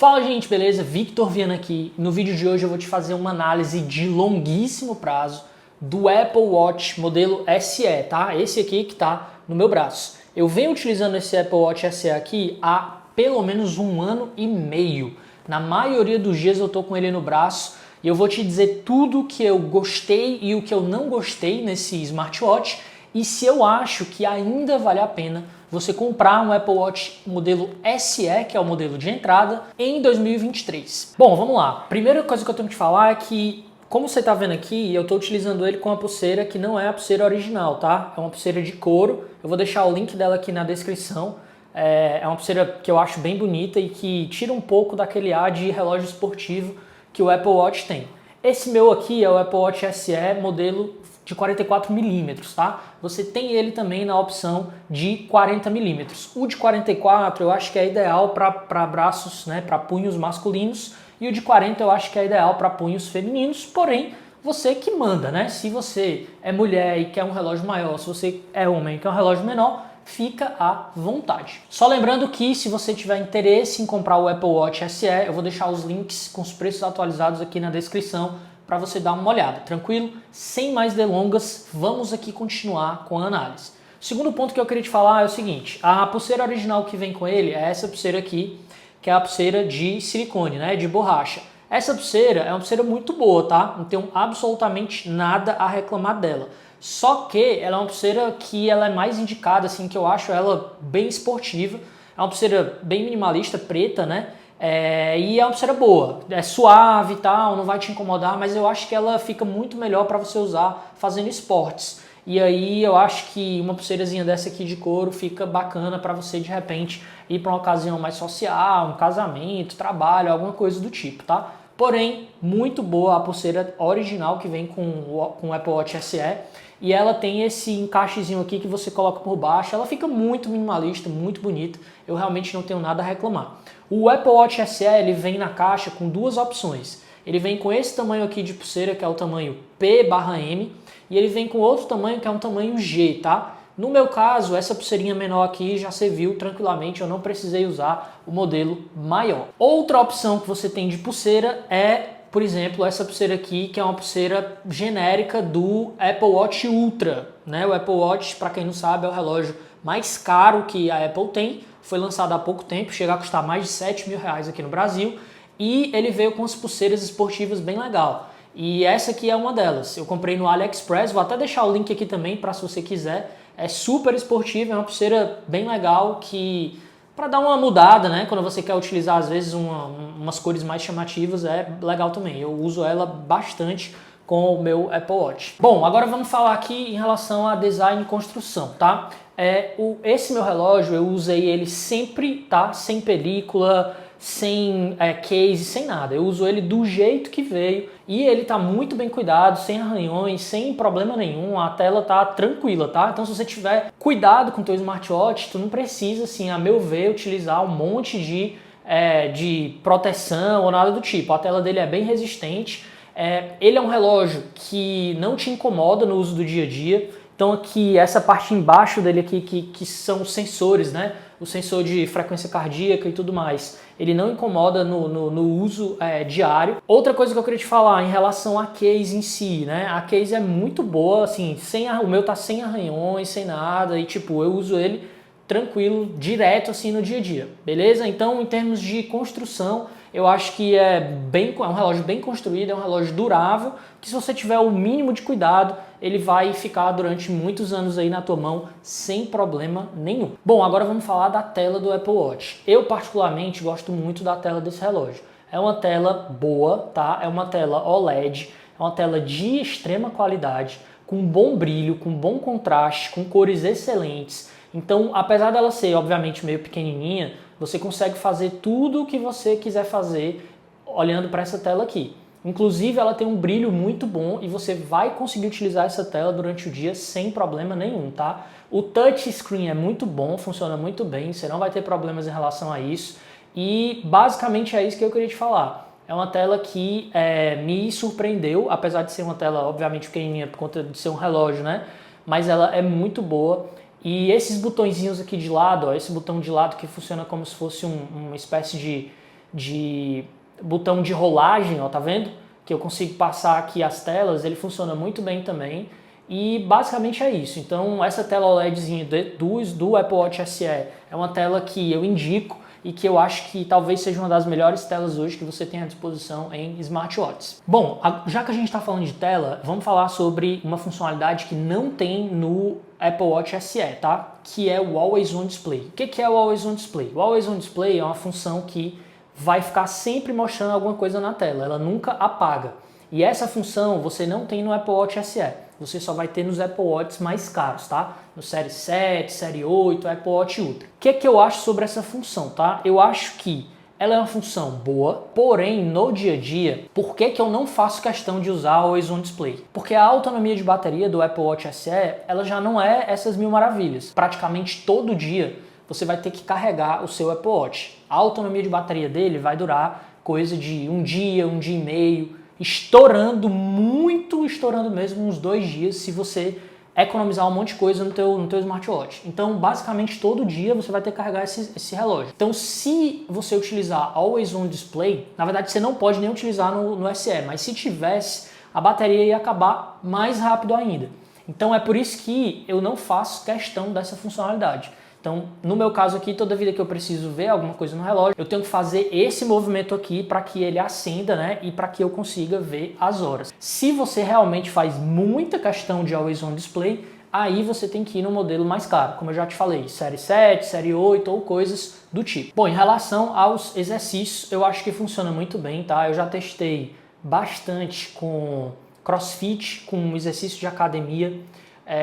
Fala gente, beleza? Victor Viana aqui. No vídeo de hoje eu vou te fazer uma análise de longuíssimo prazo do Apple Watch modelo SE, tá? Esse aqui que tá no meu braço. Eu venho utilizando esse Apple Watch SE aqui há pelo menos 1 ano e meio. Na maioria dos dias eu tô com ele no braço e eu vou te dizer tudo que eu gostei e o que eu não gostei nesse smartwatch e se eu acho que ainda vale a pena você comprar um Apple Watch modelo SE, que é o modelo de entrada, em 2023. Bom, vamos lá. Primeira coisa que eu tenho que te falar é que, como você está vendo aqui, eu estou utilizando ele com a pulseira que não é a pulseira original, tá? É uma pulseira de couro. Eu vou deixar o link dela aqui na descrição. É uma pulseira que eu acho bem bonita e que tira um pouco daquele ar de relógio esportivo que o Apple Watch tem. Esse meu aqui é o Apple Watch SE modelo de 44mm, tá? Você tem ele também na opção de 40mm. O de 44 eu acho que é ideal para braços, né, para punhos masculinos, e o de 40 eu acho que é ideal para punhos femininos, porém, você que manda, né? Se você é mulher e quer um relógio maior, se você é homem e quer um relógio menor, fica à vontade. Só lembrando que se você tiver interesse em comprar o Apple Watch SE, eu vou deixar os links com os preços atualizados aqui na descrição para você dar uma olhada, tranquilo? Sem mais delongas, vamos aqui continuar com a análise. O segundo ponto que eu queria te falar é o seguinte: a pulseira original que vem com ele é essa pulseira aqui, que é a pulseira de silicone, né, de borracha. Essa pulseira é uma pulseira muito boa, tá? Não tenho absolutamente nada a reclamar dela. Só que ela é uma pulseira que ela é mais indicada, assim, que eu acho ela bem esportiva. É uma pulseira bem minimalista, preta, né? E é uma pulseira boa, é suave e tal, não vai te incomodar, mas eu acho que ela fica muito melhor para você usar fazendo esportes. E aí eu acho que uma pulseirazinha dessa aqui de couro fica bacana para você de repente ir para uma ocasião mais social, um casamento, trabalho, alguma coisa do tipo, tá? Porém, muito boa a pulseira original que vem com o Apple Watch SE. E ela tem esse encaixezinho aqui que você coloca por baixo. Ela fica muito minimalista, muito bonita. Eu realmente não tenho nada a reclamar. O Apple Watch SE ele vem na caixa com duas opções. Ele vem com esse tamanho aqui de pulseira, que é o tamanho P/M. E ele vem com outro tamanho, que é um tamanho G, tá? No meu caso, essa pulseirinha menor aqui já serviu tranquilamente. Eu não precisei usar o modelo maior. Outra opção que você tem de pulseira é, por exemplo, essa pulseira aqui, que é uma pulseira genérica do Apple Watch Ultra, né? O Apple Watch, para quem não sabe, é o relógio mais caro que a Apple tem. Foi lançado há pouco tempo, chega a custar mais de R$7.000 aqui no Brasil. E ele veio com as pulseiras esportivas bem legal. E essa aqui é uma delas. Eu comprei no AliExpress, vou até deixar o link aqui também para se você quiser. É super esportiva, é uma pulseira bem legal que... para dar uma mudada, né? Quando você quer utilizar, às vezes, umas cores mais chamativas, é legal também. Eu uso ela bastante com o meu Apple Watch. Bom, agora vamos falar aqui em relação a design e construção, tá? Esse meu relógio, eu usei ele sempre, tá? Sem película, sem case, sem nada. Eu uso ele do jeito que veio e ele tá muito bem cuidado, sem arranhões, sem problema nenhum. A tela tá tranquila, tá? Então se você tiver cuidado com o teu smartwatch, tu não precisa, assim, a meu ver, utilizar um monte de proteção ou nada do tipo. A tela dele é bem resistente. Ele é um relógio que não te incomoda no uso do dia a dia. Então aqui, essa parte embaixo dele aqui, que são os sensores, né? O sensor de frequência cardíaca e tudo mais. Ele não incomoda no uso diário. Outra coisa que eu queria te falar em relação à case em si, né? A case é muito boa, assim, o meu tá sem arranhões, sem nada. E tipo, eu uso ele tranquilo, direto assim no dia a dia, beleza? Então, em termos de construção, eu acho que é um relógio bem construído, é um relógio durável, que se você tiver o mínimo de cuidado, ele vai ficar durante muitos anos aí na tua mão sem problema nenhum. Bom, agora vamos falar da tela do Apple Watch. Eu particularmente gosto muito da tela desse relógio. É uma tela boa, tá? É uma tela OLED, é uma tela de extrema qualidade, com bom brilho, com bom contraste, com cores excelentes. Então, apesar dela ser, obviamente, meio pequenininha, você consegue fazer tudo o que você quiser fazer olhando para essa tela aqui. Inclusive, ela tem um brilho muito bom e você vai conseguir utilizar essa tela durante o dia sem problema nenhum, tá? O touchscreen é muito bom, funciona muito bem, você não vai ter problemas em relação a isso. E, basicamente, é isso que eu queria te falar. É uma tela que me surpreendeu, apesar de ser uma tela, obviamente, pequenininha por conta de ser um relógio, né? Mas ela é muito boa. E esses botõezinhos aqui de lado, ó, esse botão de lado que funciona como se fosse uma espécie de botão de rolagem, ó, tá vendo? Que eu consigo passar aqui as telas, ele funciona muito bem também. E basicamente é isso. Então essa tela OLEDzinha do Apple Watch SE é uma tela que eu indico e que eu acho que talvez seja uma das melhores telas hoje que você tem à disposição em smartwatches. Bom, já que a gente está falando de tela, vamos falar sobre uma funcionalidade que não tem no Apple Watch SE, tá? Que é o Always On Display. O que é o Always On Display? O Always On Display é uma função que vai ficar sempre mostrando alguma coisa na tela, ela nunca apaga. E essa função você não tem no Apple Watch SE, você só vai ter nos Apple Watches mais caros, tá? No Série 7, Série 8, Apple Watch Ultra. O que eu acho sobre essa função, tá? Eu acho que ela é uma função boa, porém no dia a dia, por que eu não faço questão de usar o Always On Display? Porque a autonomia de bateria do Apple Watch SE, ela já não é essas mil maravilhas. Praticamente todo dia você vai ter que carregar o seu Apple Watch. A autonomia de bateria dele vai durar coisa de um dia e meio, estourando mesmo uns 2 dias se você economizar um monte de coisa no teu smartwatch. Então, basicamente, todo dia você vai ter que carregar esse relógio. Então, se você utilizar Always On Display, na verdade você não pode nem utilizar no SE, mas se tivesse, a bateria ia acabar mais rápido ainda. Então, é por isso que eu não faço questão dessa funcionalidade. Então, no meu caso aqui, toda vida que eu preciso ver alguma coisa no relógio, eu tenho que fazer esse movimento aqui para que ele acenda, né? E para que eu consiga ver as horas. Se você realmente faz muita questão de Always On Display, aí você tem que ir no modelo mais caro, como eu já te falei, Série 7, Série 8 ou coisas do tipo. Bom, em relação aos exercícios, eu acho que funciona muito bem, tá? Eu já testei bastante com CrossFit, com exercício de academia.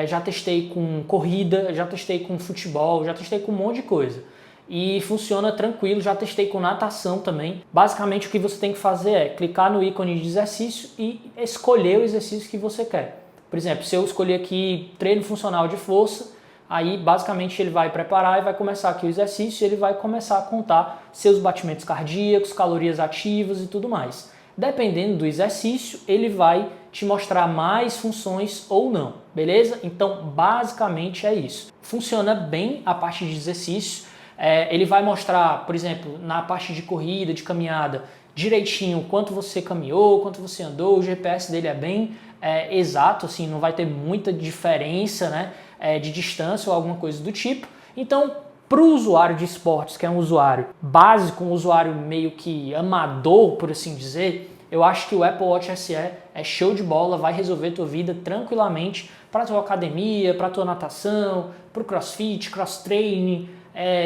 Já testei com corrida, já testei com futebol, já testei com um monte de coisa. E funciona tranquilo, já testei com natação também. Basicamente o que você tem que fazer é clicar no ícone de exercício e escolher o exercício que você quer. Por exemplo, se eu escolher aqui treino funcional de força, aí basicamente ele vai preparar e vai começar aqui o exercício e ele vai começar a contar seus batimentos cardíacos, calorias ativas e tudo mais. Dependendo do exercício, ele vai te mostrar mais funções ou não, beleza? Então, basicamente é isso. Funciona bem a parte de exercício. Ele vai mostrar, por exemplo, na parte de corrida, de caminhada, direitinho quanto você caminhou, quanto você andou. O GPS dele é bem exato, assim, não vai ter muita diferença, né, de distância ou alguma coisa do tipo. Então, para o usuário de esportes, que é um usuário básico, um usuário meio que amador, por assim dizer, eu acho que o Apple Watch SE é show de bola, vai resolver tua vida tranquilamente para tua academia, para tua natação, para o CrossFit, cross-training,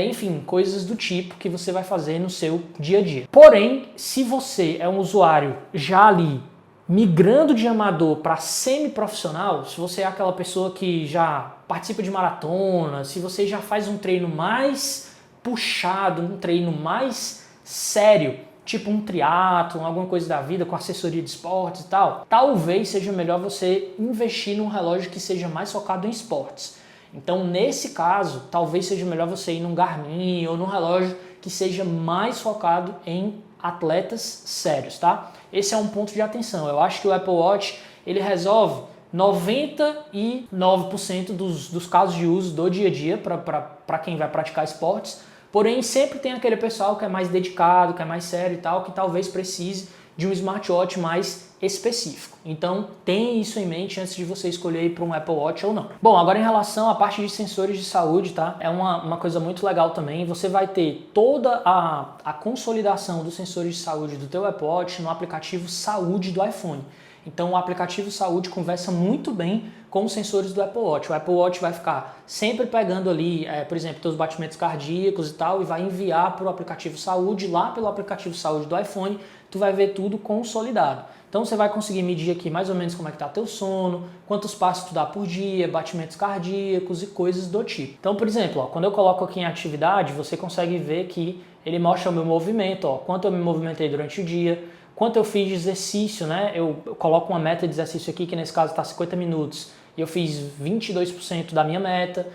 enfim, coisas do tipo que você vai fazer no seu dia a dia. Porém, se você é um usuário já ali migrando de amador para semi-profissional, se você é aquela pessoa que já participa de maratona, se você já faz um treino mais puxado, um treino mais sério, tipo um triatlon, alguma coisa da vida com assessoria de esportes e tal, talvez seja melhor você investir num relógio que seja mais focado em esportes. Então, nesse caso, talvez seja melhor você ir num Garmin ou num relógio que seja mais focado em atletas sérios, tá? Esse é um ponto de atenção. Eu acho que o Apple Watch, ele resolve 99% dos casos de uso do dia a dia para quem vai praticar esportes. Porém, sempre tem aquele pessoal que é mais dedicado, que é mais sério e tal, que talvez precise de um smartwatch mais específico. Então, tenha isso em mente antes de você escolher ir para um Apple Watch ou não. Bom, agora em relação à parte de sensores de saúde, tá? É uma coisa muito legal também. Você vai ter toda a consolidação dos sensores de saúde do teu Apple Watch no aplicativo Saúde do iPhone. Então, o aplicativo Saúde conversa muito bem com os sensores do Apple Watch. O Apple Watch vai ficar sempre pegando ali, por exemplo, teus batimentos cardíacos e tal, e vai enviar para o aplicativo Saúde, lá pelo aplicativo Saúde do iPhone, tu vai ver tudo consolidado. Então você vai conseguir medir aqui mais ou menos como é que está teu sono, quantos passos tu dá por dia, batimentos cardíacos e coisas do tipo. Então, por exemplo, ó, quando eu coloco aqui em atividade, você consegue ver que ele mostra o meu movimento, ó, quanto eu me movimentei durante o dia, quanto eu fiz de exercício, né? Eu coloco uma meta de exercício aqui, que nesse caso está 50 minutos, e eu fiz 22% da minha meta.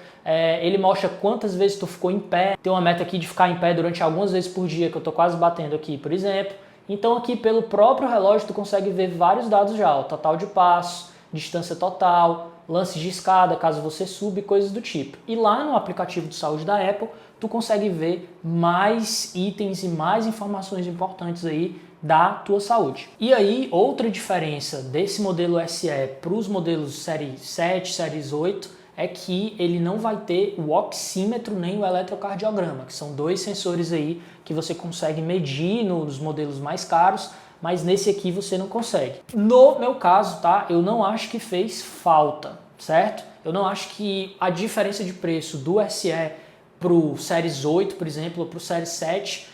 Ele mostra quantas vezes tu ficou em pé. Tem uma meta aqui de ficar em pé durante algumas vezes por dia, que eu estou quase batendo aqui, por exemplo. Então aqui pelo próprio relógio tu consegue ver vários dados já, o total de passos, distância total, lances de escada, caso você suba e coisas do tipo. E lá no aplicativo de saúde da Apple, tu consegue ver mais itens e mais informações importantes aí da tua saúde. E aí, outra diferença desse modelo SE para os modelos série 7, séries 8, é que ele não vai ter o oxímetro nem o eletrocardiograma, que são dois sensores aí que você consegue medir nos modelos mais caros, mas nesse aqui você não consegue. No meu caso, tá? Eu não acho que fez falta, certo? Eu não acho que a diferença de preço do SE pro Series 8, por exemplo, ou pro Series 7,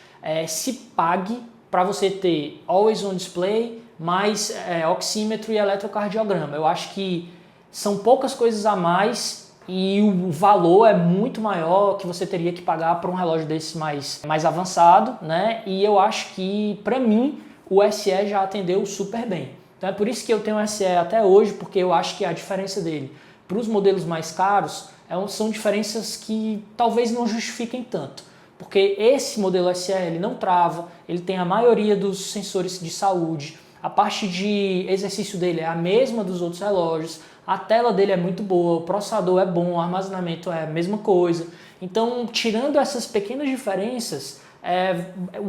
se pague para você ter Always On Display, mais oxímetro e eletrocardiograma. Eu acho que são poucas coisas a mais e o valor é muito maior que você teria que pagar para um relógio desse mais avançado, né? E eu acho que, para mim, o SE já atendeu super bem. Então é por isso que eu tenho o SE até hoje, porque eu acho que a diferença dele para os modelos mais caros são diferenças que talvez não justifiquem tanto. Porque esse modelo SE ele não trava, ele tem a maioria dos sensores de saúde, a parte de exercício dele é a mesma dos outros relógios, a tela dele é muito boa, o processador é bom, o armazenamento é a mesma coisa. Então, tirando essas pequenas diferenças,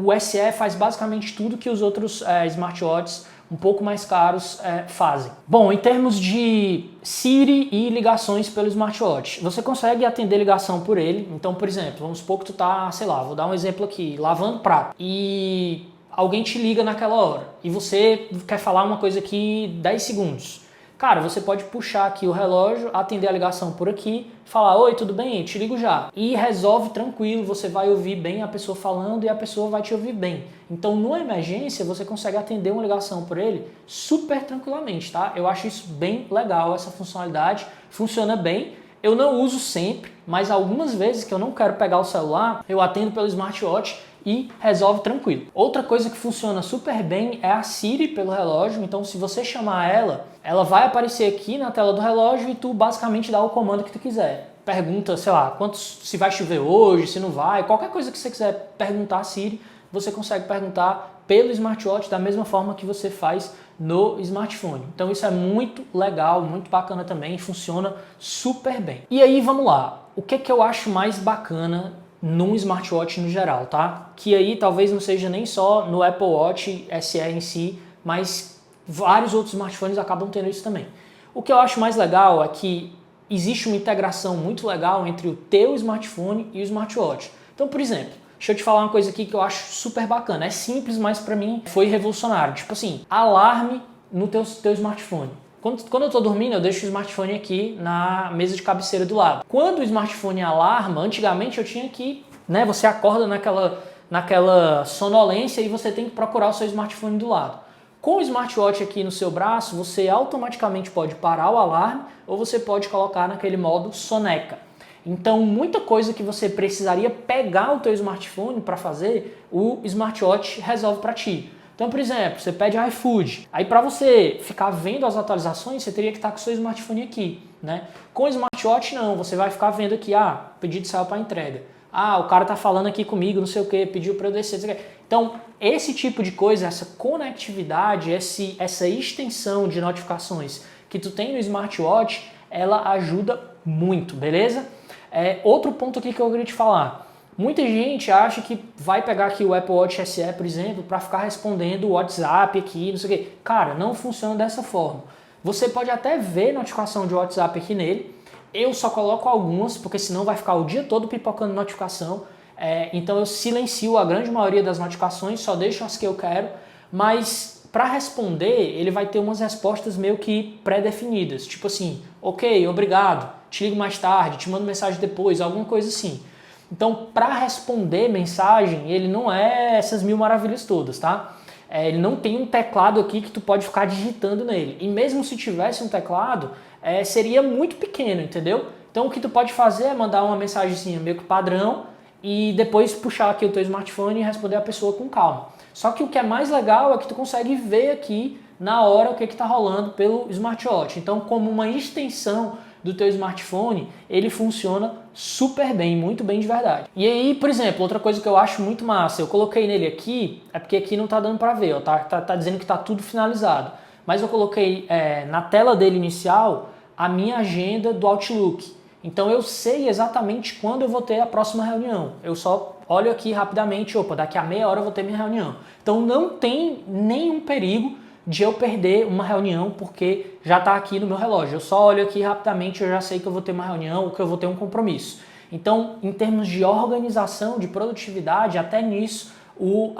o SE faz basicamente tudo que os outros smartwatches um pouco mais caros fazem. Bom, em termos de Siri e ligações pelo smartwatch, você consegue atender ligação por ele. Então, por exemplo, vamos supor que tu tá, sei lá, vou dar um exemplo aqui, lavando prato e alguém te liga naquela hora e você quer falar uma coisa aqui 10 segundos. Cara, você pode puxar aqui o relógio, atender a ligação por aqui, falar, oi, tudo bem? Te ligo já. E resolve tranquilo, você vai ouvir bem a pessoa falando e a pessoa vai te ouvir bem. Então, numa emergência, você consegue atender uma ligação por ele super tranquilamente, tá? Eu acho isso bem legal, essa funcionalidade, funciona bem. Eu não uso sempre, mas algumas vezes que eu não quero pegar o celular, eu atendo pelo smartwatch e resolve tranquilo. Outra coisa que funciona super bem é a Siri pelo relógio, então se você chamar ela vai aparecer aqui na tela do relógio e tu basicamente dá o comando que tu quiser. Pergunta, sei lá, se vai chover hoje, se não vai, qualquer coisa que você quiser perguntar a Siri, você consegue perguntar pelo smartwatch da mesma forma que você faz no smartphone. Então isso é muito legal, muito bacana também, funciona super bem. E aí vamos lá, o que eu acho mais bacana num smartwatch no geral, tá? Que aí talvez não seja nem só no Apple Watch SE em si, mas vários outros smartphones acabam tendo isso também. O que eu acho mais legal é que existe uma integração muito legal entre o teu smartphone e o smartwatch. Então, por exemplo, deixa eu te falar uma coisa aqui que eu acho super bacana. É simples, mas pra mim foi revolucionário. Tipo assim, alarme no teu smartphone. Quando eu tô dormindo, eu deixo o smartphone aqui na mesa de cabeceira do lado. Quando o smartphone alarma, antigamente eu tinha que, né, você acorda naquela sonolência e você tem que procurar o seu smartphone do lado. Com o smartwatch aqui no seu braço, você automaticamente pode parar o alarme ou você pode colocar naquele modo soneca. Então, muita coisa que você precisaria pegar o teu smartphone para fazer, o smartwatch resolve para ti. Então, por exemplo, você pede iFood. Aí, para você ficar vendo as atualizações, você teria que estar com o seu smartphone aqui, né? Com o smartwatch, não. Você vai ficar vendo aqui, pedido saiu para entrega. O cara tá falando aqui comigo, não sei o que, pediu para eu descer, não sei o que. Então, esse tipo de coisa, essa conectividade, essa extensão de notificações que tu tem no smartwatch, ela ajuda muito, beleza? Outro ponto aqui que eu queria te falar. Muita gente acha que vai pegar aqui o Apple Watch SE, por exemplo, para ficar respondendo o WhatsApp aqui, não sei o quê. Cara, não funciona dessa forma. Você pode até ver notificação de WhatsApp aqui nele. Eu só coloco algumas, porque senão vai ficar o dia todo pipocando notificação. Então eu silencio a grande maioria das notificações, só deixo as que eu quero. Mas para responder, ele vai ter umas respostas meio que pré-definidas. Tipo assim, ok, obrigado, te ligo mais tarde, te mando mensagem depois, alguma coisa assim. Então, para responder mensagem, ele não é essas mil maravilhas todas, tá? Ele não tem um teclado aqui que tu pode ficar digitando nele. E mesmo se tivesse um teclado, seria muito pequeno, entendeu? Então, o que tu pode fazer é mandar uma mensagenzinha meio que padrão e depois puxar aqui o teu smartphone e responder a pessoa com calma. Só que o que é mais legal é que tu consegue ver aqui na hora o que está rolando pelo smartwatch. Então, como uma extensão do teu smartphone, ele funciona super bem, muito bem de verdade. E aí, por exemplo, outra coisa que eu acho muito massa, eu coloquei nele aqui, é porque aqui não tá dando para ver, ó, tá dizendo que tá tudo finalizado. Mas eu coloquei na tela dele inicial a minha agenda do Outlook. Então eu sei exatamente quando eu vou ter a próxima reunião. Eu só olho aqui rapidamente, opa, daqui a meia hora eu vou ter minha reunião. Então não tem nenhum perigo de eu perder uma reunião porque já está aqui no meu relógio. Eu só olho aqui rapidamente, eu já sei que eu vou ter uma reunião ou que eu vou ter um compromisso. Então, em termos de organização, de produtividade, até nisso o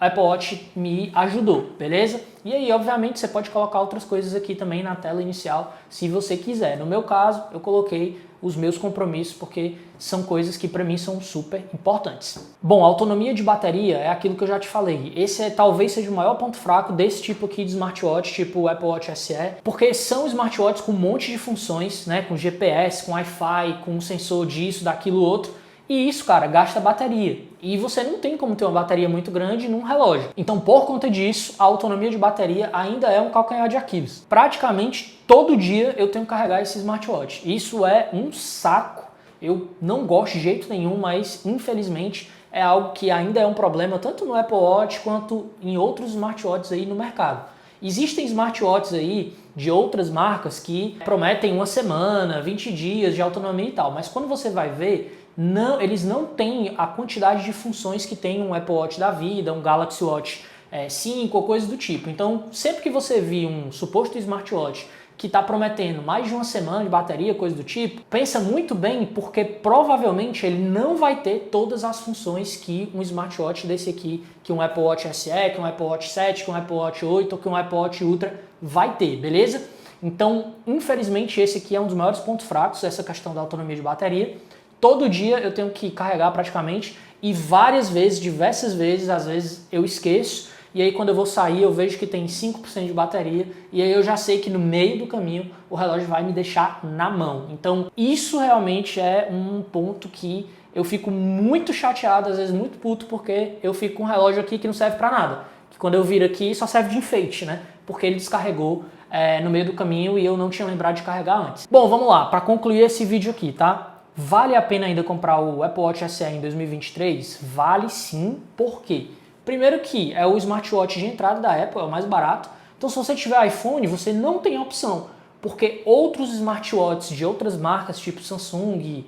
Apple Watch me ajudou, beleza? E aí, obviamente, você pode colocar outras coisas aqui também na tela inicial, se você quiser. No meu caso, eu coloquei os meus compromissos, porque são coisas que para mim são super importantes. Bom, a autonomia de bateria é aquilo que eu já te falei. Esse talvez seja o maior ponto fraco desse tipo aqui de smartwatch, tipo o Apple Watch SE, porque são smartwatches com um monte de funções, né? Com GPS, com Wi-Fi, com sensor disso, daquilo, outro. E isso, cara, gasta bateria. E você não tem como ter uma bateria muito grande num relógio. Então, por conta disso, a autonomia de bateria ainda é um calcanhar de Aquiles. Praticamente todo dia eu tenho que carregar esse smartwatch. Isso é um saco. Eu não gosto de jeito nenhum, mas infelizmente é algo que ainda é um problema tanto no Apple Watch quanto em outros smartwatches aí no mercado. Existem smartwatches aí de outras marcas que prometem uma semana, 20 dias de autonomia e tal, mas quando você vai ver, eles não têm a quantidade de funções que tem um Apple Watch da vida, um Galaxy Watch 5 ou coisa do tipo. Então, sempre que você vir um suposto smartwatch que está prometendo mais de uma semana de bateria, coisa do tipo, pensa muito bem, porque provavelmente ele não vai ter todas as funções que um smartwatch desse aqui, que um Apple Watch SE, que um Apple Watch 7, que um Apple Watch 8 ou que um Apple Watch Ultra vai ter, beleza? Então, infelizmente, esse aqui é um dos maiores pontos fracos, essa questão da autonomia de bateria. Todo dia eu tenho que carregar praticamente e várias vezes, diversas vezes, às vezes eu esqueço e aí quando eu vou sair eu vejo que tem 5% de bateria e aí eu já sei que no meio do caminho o relógio vai me deixar na mão. Então isso realmente é um ponto que eu fico muito chateado, às vezes muito puto, porque eu fico com um relógio aqui que não serve para nada. Que quando eu viro aqui só serve de enfeite, né? Porque ele descarregou no meio do caminho e eu não tinha lembrado de carregar antes. Bom, vamos lá, para concluir esse vídeo aqui, tá? Vale a pena ainda comprar o Apple Watch SE em 2023? Vale sim, por quê? Primeiro que é o smartwatch de entrada da Apple, é o mais barato. Então se você tiver iPhone, você não tem opção, porque outros smartwatches de outras marcas, tipo Samsung,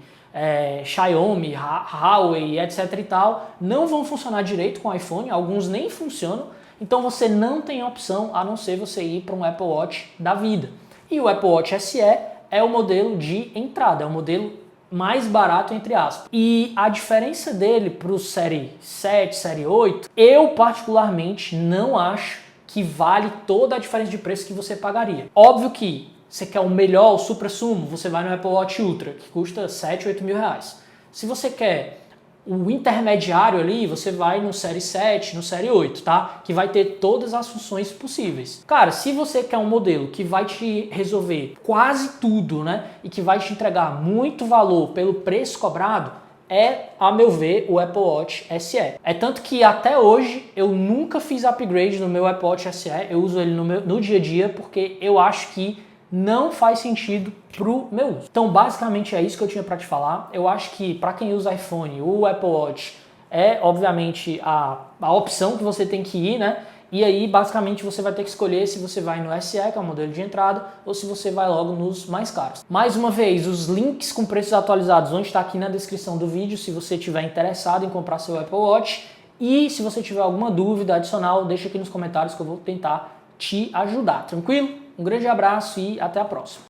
Xiaomi, Huawei, etc e tal, não vão funcionar direito com o iPhone, alguns nem funcionam, então você não tem opção a não ser você ir para um Apple Watch da vida. E o Apple Watch SE é o modelo de entrada, é o modelo mais barato, entre aspas. E a diferença dele para o Série 7, Série 8, eu particularmente não acho que vale toda a diferença de preço que você pagaria. Óbvio que você quer o melhor, o supra-sumo, você vai no Apple Watch Ultra, que custa 7, 8 mil reais. Se você quer o intermediário ali, você vai no Série 7, no Série 8, tá? Que vai ter todas as funções possíveis. Cara, se você quer um modelo que vai te resolver quase tudo, né? E que vai te entregar muito valor pelo preço cobrado, a meu ver, o Apple Watch SE. É tanto que até hoje eu nunca fiz upgrade no meu Apple Watch SE, eu uso ele no dia a dia porque eu acho que não faz sentido pro meu uso. Então, basicamente é isso que eu tinha para te falar. Eu acho que para quem usa iPhone, o Apple Watch é, obviamente, a opção que você tem que ir, né? E aí, basicamente, você vai ter que escolher se você vai no SE, que é o modelo de entrada, ou se você vai logo nos mais caros. Mais uma vez, os links com preços atualizados vão estar aqui na descrição do vídeo, se você estiver interessado em comprar seu Apple Watch. E se você tiver alguma dúvida adicional, deixa aqui nos comentários que eu vou tentar te ajudar, tranquilo? Um grande abraço e até a próxima.